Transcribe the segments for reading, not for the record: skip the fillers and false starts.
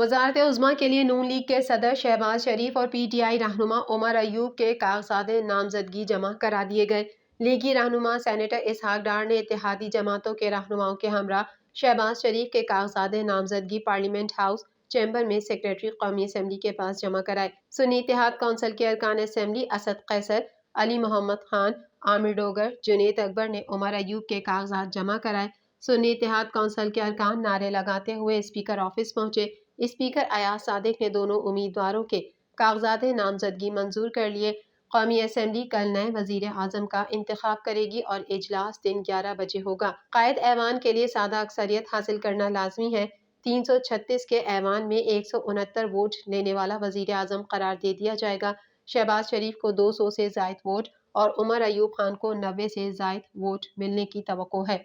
वजारत उज़्मा के लिए नून लीग के सदर शहबाज शरीफ और PTI रहनुमा उमर अयूब के कागजात नामजदगी जमा करा दिए गए। लीगी रहनुमा सेनेटर इसहाक डार ने इत्तेहादी जमातों के रहनुमाओं के हमरा शहबाज शरीफ के कागजात नामजदगी पार्लियामेंट हाउस चैम्बर में सेक्रेटरी कौमी असम्बली के पास जमा कराए। सुन्नी इत्तेहाद कौंसिल के अरकान असम्बली असद कैसर, अली मोहम्मद खान, आमिर डोगर, जुनेद अकबर ने उमर अयूब के कागजात जमा कराए। सुन्नी इत्तेहाद कौंसिल के अरकान नारे लगाते हुए स्पीकर ऑफिस पहुंचे। स्पीकर अयाज सादिक ने दोनों उम्मीदवारों के कागजात नामजदगी मंजूर कर लिए। कौमी असम्बली कल नए वजीर आजम का इंतखाब करेगी और इजलास दिन 11 बजे होगा। कायद ऐवान के लिए सादा अक्सरियत हासिल करना लाजमी है। 336 के ऐवान में 169 वोट लेने वाला वजीर आजम करार दे दिया जाएगा। शहबाज शरीफ को 200 से जायद वोट और उमर अयूब खान को 90 से जायद वोट मिलने की तवक्को है।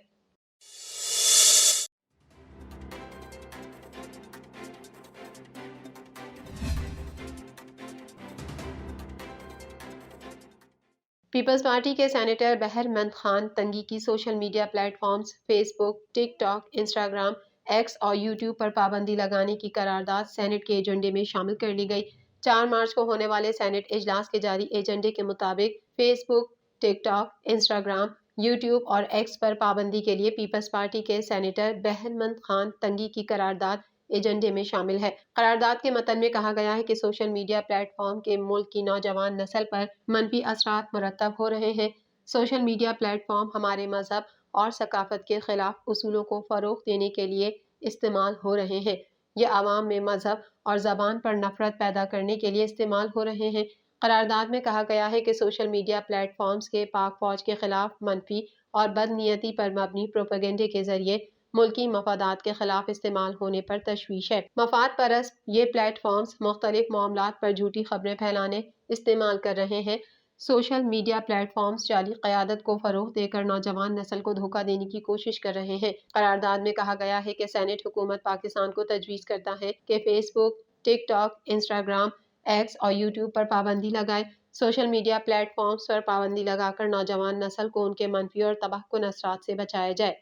पीपल्स पार्टी के सेनेटर बहरमंद खान तंगी की social media platforms Facebook, TikTok, Instagram, x और यूट्यूब पर पाबंदी लगाने की करारदाद सेनेट के एजेंडे में शामिल कर ली गई। 4 मार्च को होने वाले सेनेट इजलास के जारी एजेंडे के मुताबिक फेसबुक, टिकटॉक, इंस्टाग्राम, यूट्यूब और एक्स पर पाबंदी के लिए पीपल्स पार्टी के सेनेटर बहरमंद खान तंगी की करारदाद एजेंडे में शामिल है। करारदाद के मतन में कहा गया है कि सोशल मीडिया प्लेटफॉर्म के मुल्क की नौजवान नस्ल पर मनफी असरात मुरतब हो रहे हैं। सोशल मीडिया प्लेटफॉर्म हमारे मजहब और सकाफत के खिलाफ उसूलों को फरोग देने के लिए इस्तेमाल हो रहे हैं। ये आवाम में मजहब और ज़बान पर नफरत पैदा करने के लिए इस्तेमाल हो रहे हैं। करारदाद में कहा गया है कि सोशल मीडिया प्लेटफॉर्म्स के पाक फौज के खिलाफ मनफी और बदनीयती पर मबनी प्रोपेगेंडे के जरिए मुल्की मफादात के खिलाफ इस्तेमाल होने पर तशवीश है। मफाद परस्त ये प्लेटफॉर्म्स मुख्तलिफ मामलात पर झूठी खबरें फैलाने इस्तेमाल कर रहे हैं। सोशल मीडिया प्लेटफॉर्म्स जाली क़यादत को फरोग देकर नौजवान नस्ल को धोखा देने की कोशिश कर रहे हैं। करारदाद में कहा गया है कि सेनेट हुकूमत पाकिस्तान को तजवीज़ करता है कि फेसबुक, टिकटॉक, इंस्टाग्राम, एक्स और यूट्यूब पर पाबंदी लगाए। सोशल मीडिया प्लेटफॉर्म्स पर पाबंदी लगाकर नौजवान नस्ल को उनके मनफी और तबाहकुन असरात से बचाया जाए।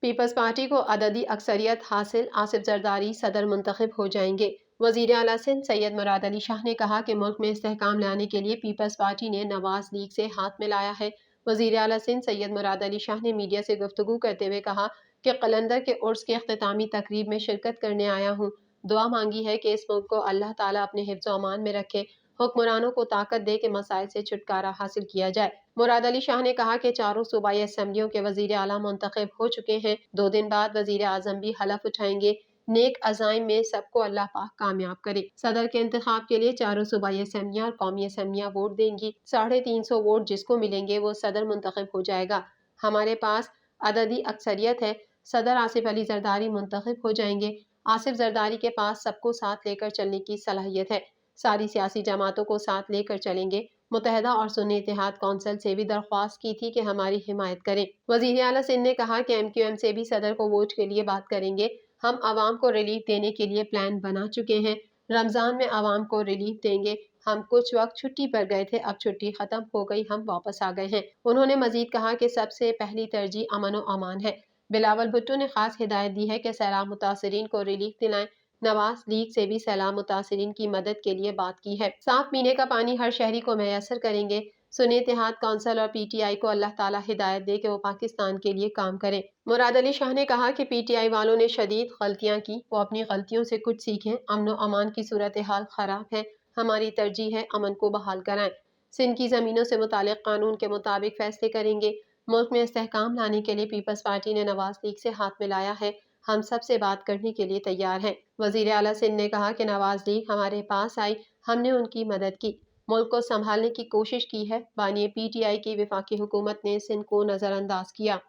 पीपल्स पार्टी को अददी अक्सरियत हासिल, आसिफ जरदारी सदर मुंतखब हो जाएंगे। वजीर आला सिंध सैयद मुराद अली शाह ने कहा कि मुल्क में इस्तेहकाम लाने के लिए पीपल्स पार्टी ने नवाज लीग से हाथ मिलाया है। वजीर आला सिंध सैयद मुराद अली शाह ने मीडिया से गुफ्तगू करते हुए कहा कि कलंदर के उर्स के अख्तामी तकरीब में शिरकत करने आया हूँ। दुआ मांगी है कि इस मुल्क को अल्लाह ताला अपने हिफ्ज़ अमान में रखे, हुक्मरानों को ताकत दे के मसाइल से छुटकारा हासिल किया जाए। मुराद अली शाह ने कहा कि चारों सूबाई असम्बलियों के वजीर आला मुंतखब हो चुके हैं। 2 दिन बाद वजीर आजम भी हलफ उठाएंगे। नेक अज़ाइम में सबको अल्लाह पाक कामयाब करे। सदर के इंतखाब के लिए चारों सूबाई असम्बलियाँ और कौमी असम्बलियाँ वोट देंगी। 350 वोट जिसको मिलेंगे वो सदर मुंतखब हो जाएगा। हमारे पास अददी अक्सरियत है। सदर आसिफ अली जरदारी मुंतखब हो जाएंगे। आसिफ जरदारी के पास सबको साथ लेकर चलने की सलाहियत है। सारी सियासी जमातों को साथ लेकर चलेंगे। मुत्तहदा और सुन्नी इत्तेहाद कौंसिल से भी दरख्वास्त की थी कि हमारी हिमायत करें। वजीर आला सिंध ने कहा कि MQM से भी सदर को वोट के लिए बात करेंगे। हम आवाम को रिलीफ देने के लिए प्लान बना चुके हैं। रमजान में आवाम को रिलीफ देंगे। हम कुछ वक्त छुट्टी पर गए थे, अब छुट्टी खत्म हो गई, हम वापस आ गए हैं। उन्होंने मजीद कहा कि सबसे पहली तरजीह अमन व अमान है। बिलावल भुट्टो ने खास हिदायत दी है कि सैलाब मुतासरीन को रिलीफ दिलाएं। नवाज लीग से भी सैलाब मुतासरीन की मदद के लिए बात की है। साफ पीने का पानी हर शहरी को मैसर करेंगे। सुन्नी इत्तेहाद कौंसिल और PTI को अल्लाह ताला हिदायत दे कि वो पाकिस्तान के लिए काम करें। मुराद अली शाह ने कहा कि PTI वालों ने शदीद गलतियां की, वो अपनी गलतियों से कुछ सीखें। अमन व अमान की सूरत हाल खराब है, हमारी तरजीह है अमन को बहाल कराएं। सिंध की जमीनों से मुतालिक कानून के मुताबिक फैसले करेंगे। मुल्क में इस्तेहकाम लाने के लिए पीपल्स पार्टी ने नवाज लीग से हाथ मिलाया है। हम सबसे बात करने के लिए तैयार हैं। वजीर आला सिंध ने कहा कि नवाज लीग हमारे पास आई, हमने उनकी मदद की, मुल्क को संभालने की कोशिश की है। बानी PTI की वफाकी हुकूमत ने सिंध को नजरअंदाज किया।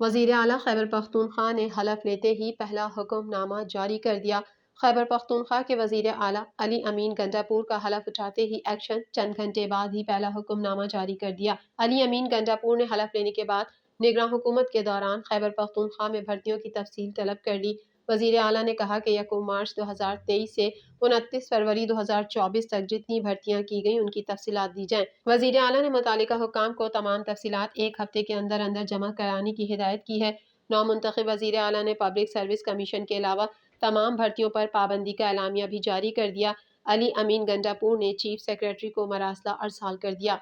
वजीर आला खैबर पख्तूनख्वा ने हलफ लेते ही पहला हुक्मनामा जारी कर दिया। खैबर पख्तूनख्वा के वजीर आला अली अमीन गंडापुर का हलफ उठाते ही एक्शन, चंद घंटे बाद ही पहला हुक्मनामा जारी कर दिया। अली अमीन गंडापुर ने हलफ लेने के बाद نگراں حکومت کے دوران خیبر پختونخوا میں بھرتیوں کی تفصیل طلب کر لی۔ وزیر اعلیٰ نے کہا کہ 1 مارچ 2023 سے 29 فروری 2024 تک جتنی بھرتیاں کی گئیں ان کی تفصیلات دی جائیں۔ وزیر اعلیٰ نے متعلقہ حکام کو تمام تفصیلات 1 ہفتے کے اندر اندر جمع کرانے کی ہدایت کی ہے۔ نو منتخب وزیر اعلیٰ نے پبلک سروس کمیشن کے علاوہ تمام بھرتیوں پر پابندی کا اعلامیہ بھی جاری کر دیا۔ علی امین گنڈاپور نے چیف سیکریٹری کو مراسلہ ارسال کر دیا۔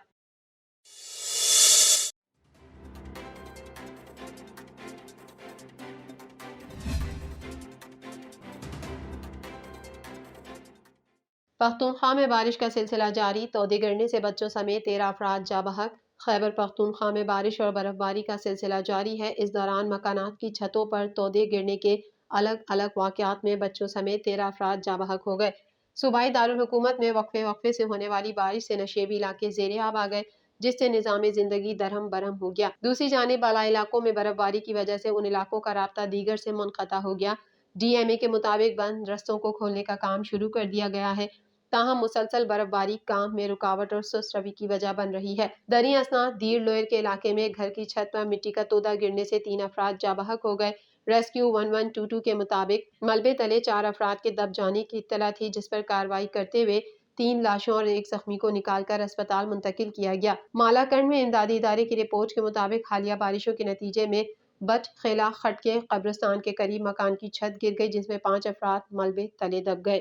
پختونخوا میں بارش کا سلسلہ جاری، تودے گرنے سے بچوں سمیت 13 افراد جاں بحق۔ خیبر پختونخوا میں بارش اور برف باری کا سلسلہ جاری ہے۔ اس دوران مکانات کی چھتوں پر تودے گرنے کے الگ الگ واقعات میں بچوں سمیت 13 افراد جاں بحق ہو گئے۔ صوبائی دارالحکومت میں وقفے سے ہونے والی بارش سے نشیبی علاقے زیر آب آ گئے، جس سے نظام زندگی درہم برہم ہو گیا۔ دوسری جانب بالا علاقوں میں برف باری کی وجہ سے ان علاقوں کا رابطہ دیگر سے منقطع ہو گیا۔ ڈی ایم اے کے مطابق بند رستوں کو کھولنے کا کام شروع کر دیا گیا ہے، تاہم مسلسل برف باری کام میں رکاوٹ اور سست روی کی وجہ بن رہی ہے۔ دریں اثنا دیر لوئر کے علاقے میں گھر کی چھت پر مٹی کا تودا گرنے سے 3 افراد جاں بحق ہو گئے۔ ریسکیو 1122 کے مطابق ملبے تلے 4 افراد کے دب جانے کی اطلاع تھی، جس پر کارروائی کرتے ہوئے 3 لاشوں اور 1 زخمی کو نکال کر اسپتال منتقل کیا گیا۔ مالاکنڈ میں امدادی ادارے کی رپورٹ کے مطابق حالیہ بارشوں کے نتیجے میں بٹ خیلا خٹکے قبرستان کے قریب مکان کی چھت گر گئی، جس میں 5 افراد ملبے تلے دب گئے۔